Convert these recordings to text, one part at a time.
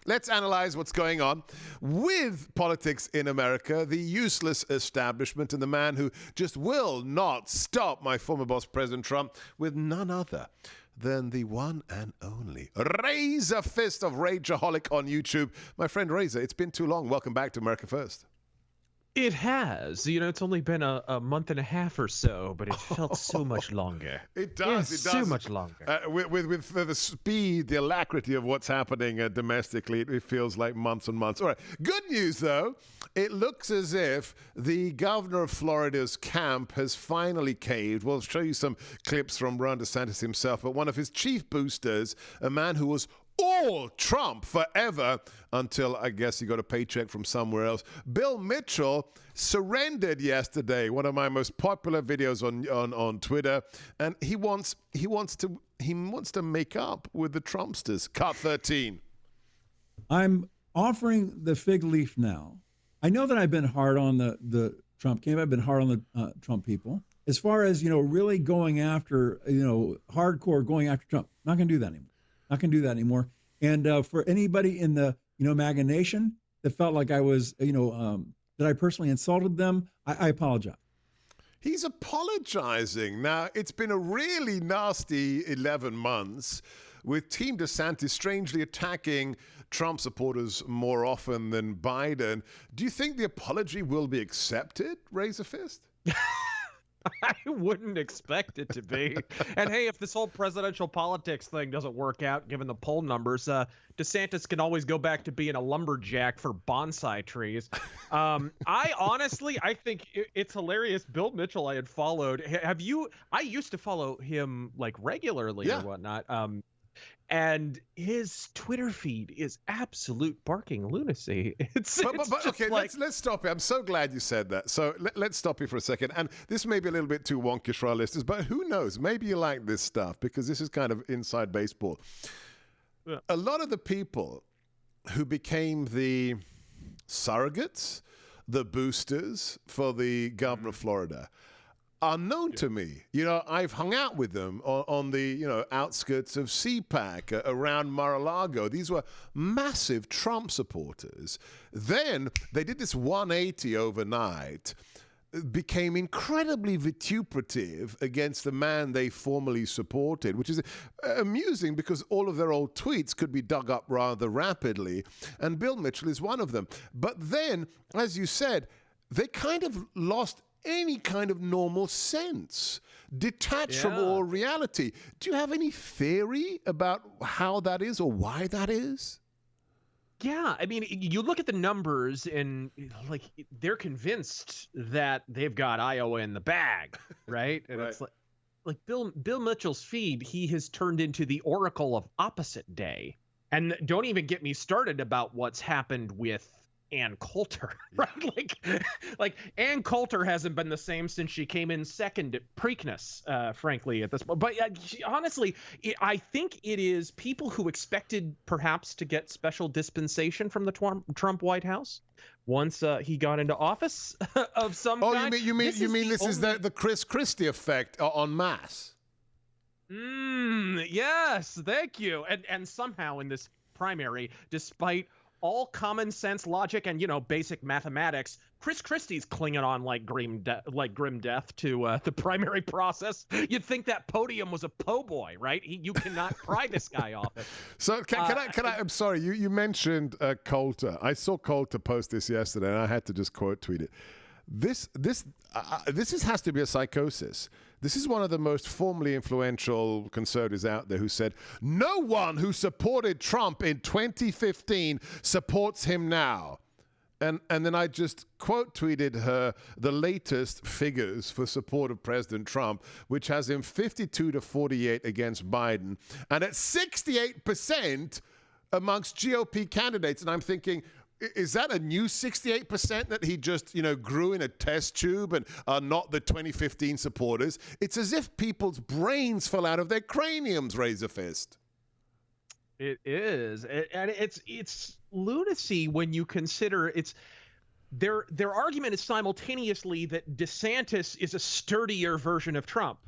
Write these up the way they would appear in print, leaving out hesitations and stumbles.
Let's analyze what's going on with politics in America, the useless establishment, and the man who just will not stop my former boss, President Trump, with none other than the one and only Razor Fist of Rageaholic on YouTube. My friend Razor, it's been too long. Welcome back to America First. It has. You know, it's only been a month and a half or so, but it felt so much longer. It does. Yes, it does. so much longer. With the speed, the alacrity of what's happening domestically, it feels like months and months. All right. Good news, though. It looks as if the governor of Florida's camp has finally caved. We'll show you some clips from Ron DeSantis himself, but one of his chief boosters, a man who was all Trump forever until I guess he got a paycheck from somewhere else. Bill Mitchell surrendered yesterday, one of my most popular videos on Twitter, and he wants to make up with the Trumpsters. Cut 13. I'm offering the fig leaf now. I know that I've been hard on the Trump camp. I've been hard on the Trump people. As far as, really going after, hardcore going after Trump, not going to do that anymore. Not going to do that anymore. And for anybody in the, MAGA Nation that felt like I was, that I personally insulted them, I apologize. He's apologizing. Now, it's been a really nasty 11 months with Team DeSantis strangely attacking Trump supporters more often than Biden. Do you think the apology will be accepted, Razor Fist? I wouldn't expect it to be. And hey, if this whole presidential politics thing doesn't work out, given the poll numbers, DeSantis can always go back to being a lumberjack for bonsai trees. I think it's hilarious. Bill Mitchell, I had followed. I used to follow him like regularly or whatnot. And his Twitter feed is absolute barking lunacy. Okay, like... let's stop it. I'm so glad you said that. So let's stop you for a second. And this may be a little bit too wonkish for our listeners, but who knows? Maybe you like this stuff because this is kind of inside baseball. Yeah. A lot of the people who became the surrogates, the boosters for the governor of Florida, are known to me. I've hung out with them on the, outskirts of CPAC, around Mar-a-Lago. These were massive Trump supporters. Then they did this 180 overnight, became incredibly vituperative against the man they formerly supported, which is amusing because all of their old tweets could be dug up rather rapidly, and Bill Mitchell is one of them. But then, as you said, they kind of lost any kind of normal sense, detached from all reality. Do you have any theory about how that is or why that is? Yeah, I mean, you look at the numbers and like they're convinced that they've got Iowa in the bag, right? And it's like Bill Mitchell's feed, he has turned into the oracle of opposite day. And don't even get me started about what's happened with Ann Coulter, right? Like Ann Coulter hasn't been the same since she came in second at Preakness, frankly, at this point. But honestly, I think it is people who expected perhaps to get special dispensation from the Trump White House once he got into office of some kind. You mean this is the Chris Christie effect en masse? Yes, thank you. And somehow in this primary, despite all common sense logic and, basic mathematics, Chris Christie's clinging on like grim death to the primary process. You'd think that podium was a po' boy, right? You cannot pry this guy off it. So can I? I'm sorry. You mentioned Coulter. I saw Coulter post this yesterday, and I had to just quote tweet it. This has to be a psychosis. This is one of the most formally influential conservatives out there who said, no one who supported Trump in 2015 supports him now. And then I just quote tweeted her the latest figures for support of President Trump, which has him 52 to 48 against Biden and at 68% amongst GOP candidates. And I'm thinking, is that a new 68% that he just, grew in a test tube and are not the 2015 supporters? It's as if people's brains fell out of their craniums, Razor Fist. It is. And it's lunacy when you consider their argument is simultaneously that DeSantis is a sturdier version of Trump.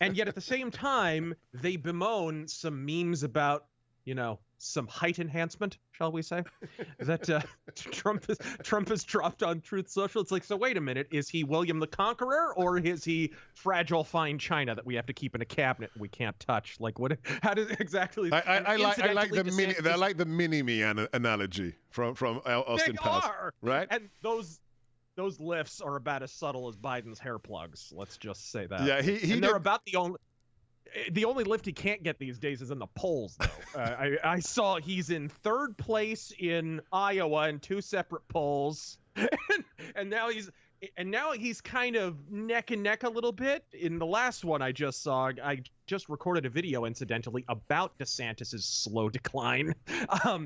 And yet at the same time, they bemoan some memes about, some height enhancement, shall we say, that Trump has dropped on Truth Social. It's like, so wait a minute, is he William the Conqueror, or is he fragile fine china that we have to keep in a cabinet and we can't touch? Like, what? How does exactly? I like the mini-me analogy from Austin Powers, right? And those lifts are about as subtle as Biden's hair plugs. Let's just say that. Yeah, they're about the only lift he can't get these days is in the polls, though. I saw he's in 3rd place in Iowa in 2 separate polls, and now he's kind of neck and neck a little bit. In the last one I just saw, I just recorded a video, incidentally, about DeSantis's slow decline.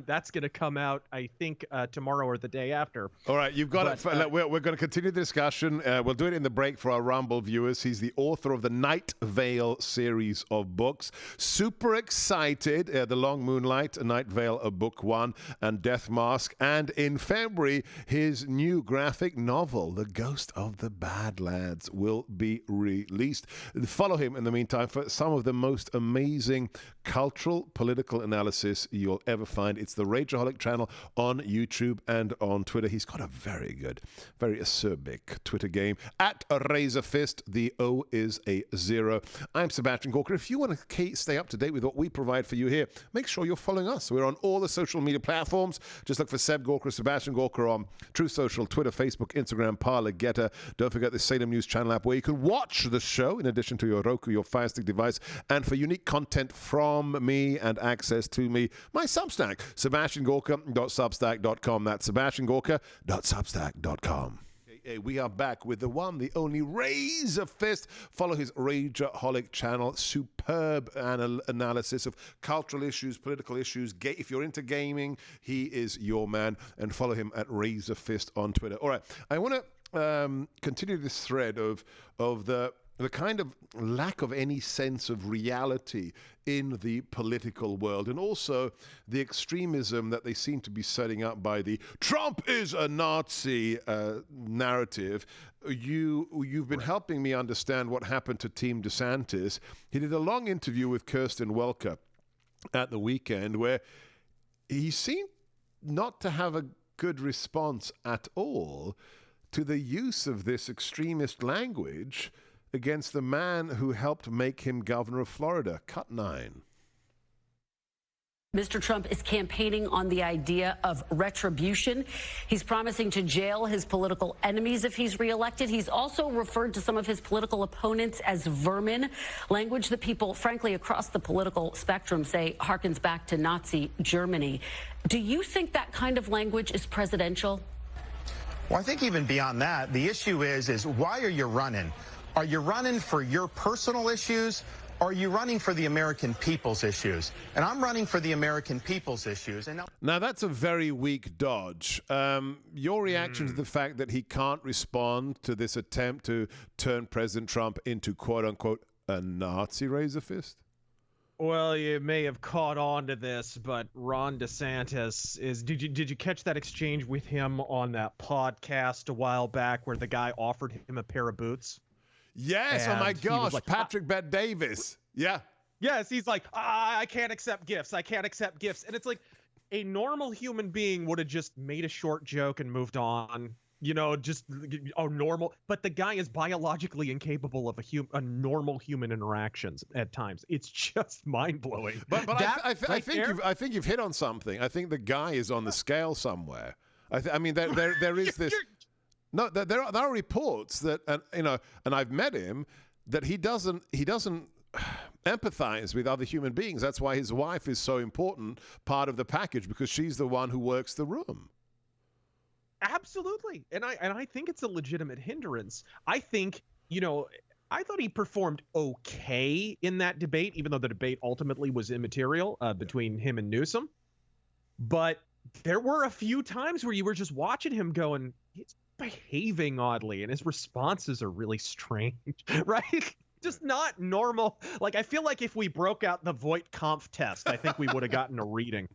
That's going to come out, I think, tomorrow or the day after. All right, you've got it. We're going to continue the discussion. We'll do it in the break for our Rumble viewers. He's the author of the Night Vale series of books. Super excited. The Long Moonlight, Night Vale, Book 1, and Death Mask. And in February, his new graphic novel, The Ghost of the Badlands, will be released. Follow him in the meantime for some of the most amazing cultural, political analysis you'll ever find. It's the Rageaholic channel on YouTube and on Twitter. He's got a very good, very acerbic Twitter game. At RazörFist, the O is a 0. I'm Sebastian Gorka. If you want to stay up to date with what we provide for you here, make sure you're following us. We're on all the social media platforms. Just look for Seb Gorka, Sebastian Gorka on Truth Social, Twitter, Facebook, Instagram, Parler, Getter. Don't forget the Salem News channel app where you can watch the show in addition to your Roku, your Fire Stick device. And for unique content from me and access to me, my Substack, SebastianGorka.substack.com. That's SebastianGorka.substack.com. We are back with the one, the only RazörFist. Follow his Rageaholic channel. Superb analysis of cultural issues, political issues. If you're into gaming, he is your man. And follow him at RazörFist on Twitter. All right, I want to continue this thread of the kind of lack of any sense of reality in the political world, and also the extremism that they seem to be setting up by the Trump is a Nazi narrative. You've been helping me understand what happened to Team DeSantis. He did a long interview with Kirsten Welker at the weekend where he seemed not to have a good response at all to the use of this extremist language against the man who helped make him governor of Florida. Cut 9. Mr. Trump is campaigning on the idea of retribution. He's promising to jail his political enemies if he's reelected. He's also referred to some of his political opponents as vermin, language that people, frankly, across the political spectrum say harkens back to Nazi Germany. Do you think that kind of language is presidential? Well, I think even beyond that, the issue is why are you running? Are you running for your personal issues, or are you running for the American people's issues? And I'm running for the American people's issues. And now that's a very weak dodge. Your reaction to the fact that he can't respond to this attempt to turn President Trump into, quote-unquote, a Nazi RazörFist? Well, you may have caught on to this, but Ron DeSantis is. Did you catch that exchange with him on that podcast a while back where the guy offered him a pair of boots? Yes, and oh my gosh, like, Patrick Bet-Davis. Yeah. Yes, he's like, I can't accept gifts. I can't accept gifts. And it's like a normal human being would have just made a short joke and moved on. You know, just normal. But the guy is biologically incapable of a normal human interactions at times. It's just mind-blowing. But I think you've hit on something. I think the guy is on the scale somewhere. I mean, there is this... No, there are reports that, and I've met him, that he doesn't empathize with other human beings. That's why his wife is so important part of the package, because she's the one who works the room. Absolutely, and I think it's a legitimate hindrance. I think, I thought he performed okay in that debate, even though the debate ultimately was immaterial between him and Newsom. But there were a few times where you were just watching him going, he's behaving oddly, and his responses are really strange, right? Just not normal. Like, I feel like if we broke out the Voight-Kampff test, I think we would have gotten a reading.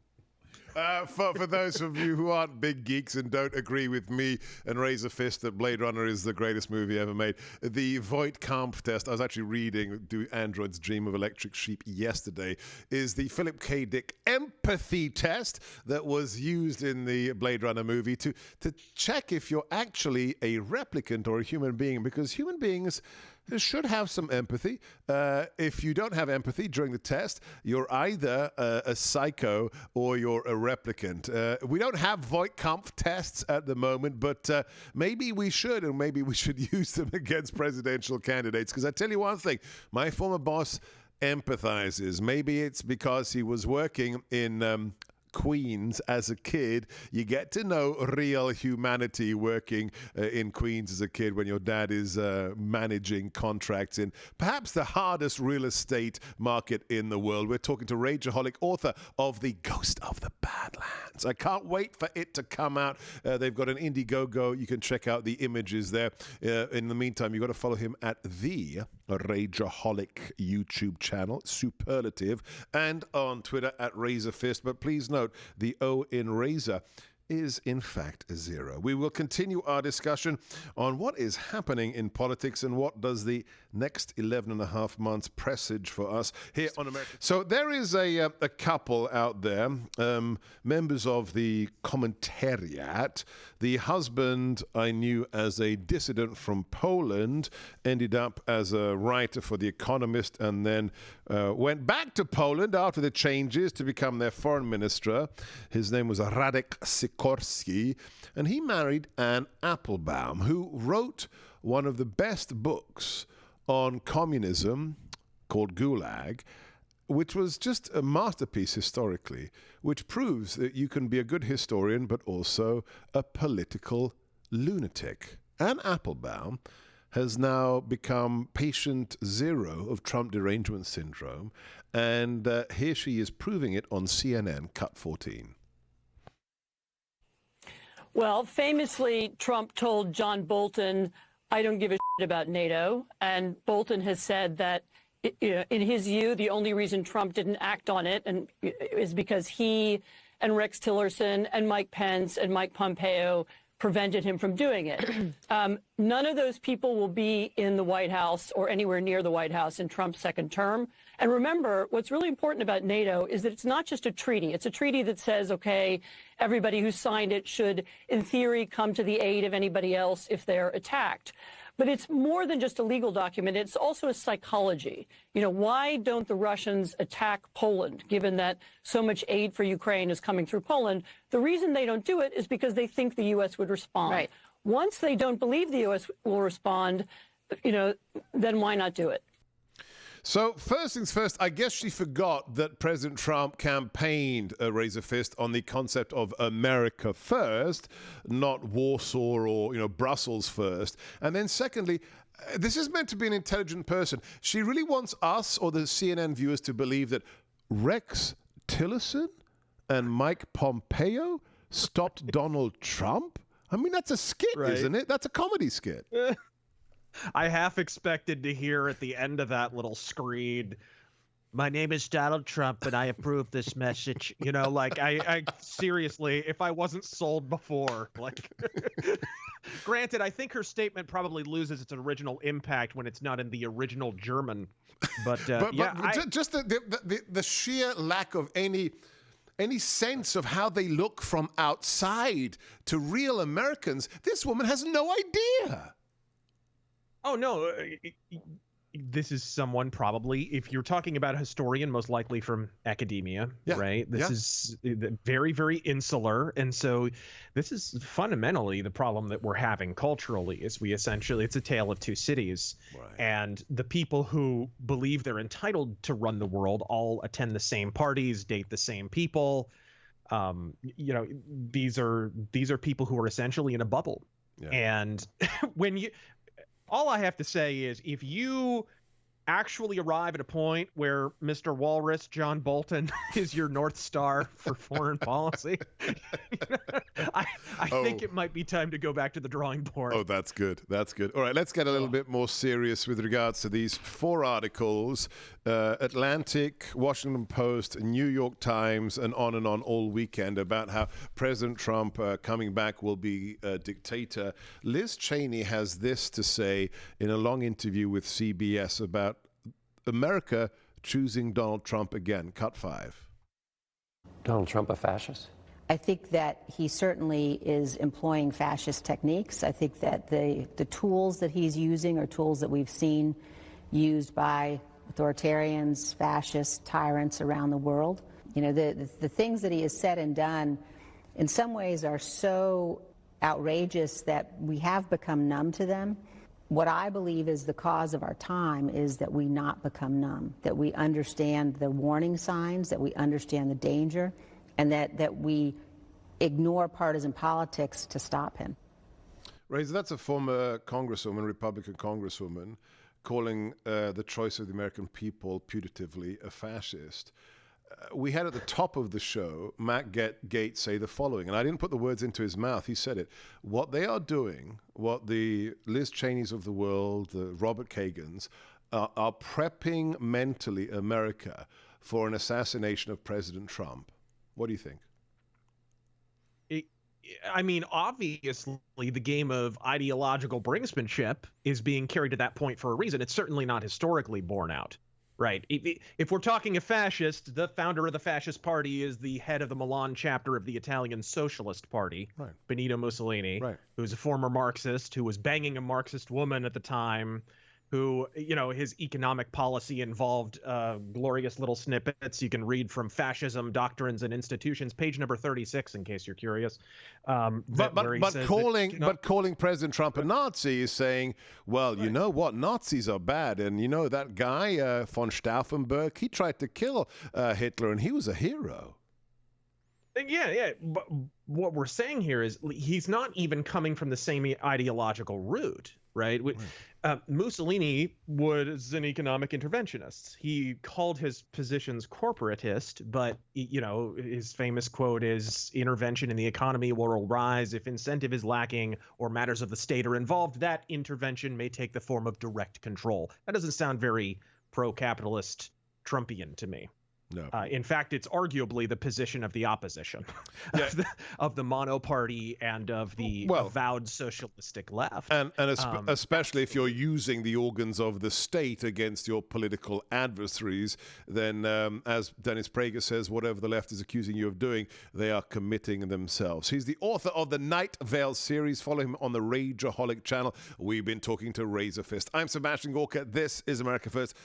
For those of you who aren't big geeks and don't agree with me and raise a fist that Blade Runner is the greatest movie ever made, the Voight-Kampff test, I was actually reading Do Androids Dream of Electric Sheep yesterday, is the Philip K. Dick empathy test that was used in the Blade Runner movie to check if you're actually a replicant or a human being, because human beings should have some empathy. If you don't have empathy during the test, you're either a psycho or you're a replicant. We don't have Voight-Kampff tests at the moment, but maybe we should, and maybe we should use them against presidential candidates. Because I tell you one thing, my former boss empathizes. Maybe it's because he was working in Queens as a kid. You get to know real humanity working in Queens as a kid when your dad is managing contracts in perhaps the hardest real estate market in the world. We're talking to Rageaholic, author of The Ghost of the Badlands. I can't wait for it to come out. They've got an Indiegogo. You can check out the images there. In the meantime, you've got to follow him at the Rageaholic YouTube channel, Superlative, and on Twitter at RazorFist. But please note, the O in Razor is in fact a 0. We will continue our discussion on what is happening in politics and what does the next 11 and a half months presage for us here on America. So there is a couple out there, members of the commentariat. The husband I knew as a dissident from Poland, ended up as a writer for The Economist, and then went back to Poland after the changes to become their foreign minister. His name was Radek Sikorski, and he married Anne Applebaum, who wrote one of the best books on communism called Gulag, which was just a masterpiece historically, which proves that you can be a good historian but also a political lunatic. Anne Applebaum has now become patient 0 of Trump derangement syndrome, and here she is proving it on CNN Cut 14. Well, famously, Trump told John Bolton, "I don't give a shit about NATO," and Bolton has said that, in his view, the only reason Trump didn't act on it is because he and Rex Tillerson and Mike Pence and Mike Pompeo prevented him from doing it. None of those people will be in the White House or anywhere near the White House in Trump's second term. And remember, what's really important about NATO is that it's not just a treaty. It's a treaty that says, okay, everybody who signed it should, in theory, come to the aid of anybody else if they're attacked. But it's more than just a legal document. It's also a psychology. Why don't the Russians attack Poland, given that so much aid for Ukraine is coming through Poland? The reason they don't do it is because they think the U.S. would respond. Right. Once they don't believe the U.S. will respond, then why not do it? So first things first, I guess she forgot that President Trump campaigned Razor Fist on the concept of America first, not Warsaw or Brussels first. And then secondly, this is meant to be an intelligent person. She really wants us or the CNN viewers to believe that Rex Tillerson and Mike Pompeo stopped Donald Trump. I mean, that's a skit, right? Isn't it? That's a comedy skit. I half expected to hear at the end of that little screed, "My name is Donald Trump and I approve this message." I seriously, if I wasn't sold before, granted, I think her statement probably loses its original impact when it's not in the original German. But just the sheer lack of any sense of how they look from outside to real Americans. This woman has no idea. Oh, no, this is someone probably, if you're talking about a historian, most likely from academia, right? This is very, very insular. And so this is fundamentally the problem that we're having culturally is it's a tale of two cities. Right. And the people who believe they're entitled to run the world all attend the same parties, date the same people. These are people who are essentially in a bubble. Yeah. And all I have to say is if you actually arrive at a point where Mr. Walrus, John Bolton, is your North Star for foreign policy? I think it might be time to go back to the drawing board. Oh, that's good. That's good. All right, let's get a little bit more serious with regards to these 4 articles. Atlantic, Washington Post, New York Times, and on all weekend about how President Trump coming back will be a dictator. Liz Cheney has this to say in a long interview with CBS about America choosing Donald Trump again. Cut 5. Donald Trump a fascist? I think that he certainly is employing fascist techniques. I think that the tools that he's using are tools that we've seen used by authoritarians, fascists, tyrants around the world. You know, the things that he has said and done in some ways are so outrageous that we have become numb to them. What I believe is the cause of our time is that we not become numb, that we understand the warning signs, that we understand the danger, and that we ignore partisan politics to stop him. Razor, that's a former congresswoman, Republican congresswoman, calling the choice of the American people putatively a fascist. We had at the top of the show, Matt Gaetz say the following, and I didn't put the words into his mouth, he said it. What they are doing, what the Liz Cheneys of the world, the Robert Kagans, are prepping mentally America for an assassination of President Trump. What do you think? I mean, obviously, the game of ideological brinksmanship is being carried to that point for a reason. It's certainly not historically borne out, right? If we're talking a fascist, the founder of the fascist party is the head of the Milan chapter of the Italian Socialist Party, right. Benito Mussolini, right. Who's a former Marxist, who was banging a Marxist woman at the time, who, you know, his economic policy involved glorious little snippets you can read from Fascism, Doctrines and Institutions, page number 36, in case you're curious. But calling President Trump a Nazi is saying, well, you know what, Nazis are bad, and you know that guy von Stauffenberg, he tried to kill Hitler, and he was a hero. Yeah. But what we're saying here is he's not even coming from the same ideological root, right? Mussolini was an economic interventionist. He called his positions corporatist, but, you know, his famous quote is, intervention in the economy will rise if incentive is lacking or matters of the state are involved. That intervention may take the form of direct control. That doesn't sound very pro-capitalist Trumpian to me. No. In fact, it's arguably the position of the opposition, of the monoparty and of the avowed socialistic left. And especially if you're using the organs of the state against your political adversaries, then as Dennis Prager says, whatever the left is accusing you of doing, they are committing themselves. He's the author of the Night Vale series. Follow him on the Rageaholic channel. We've been talking to Razor Fist. I'm Sebastian Gorka. This is America First.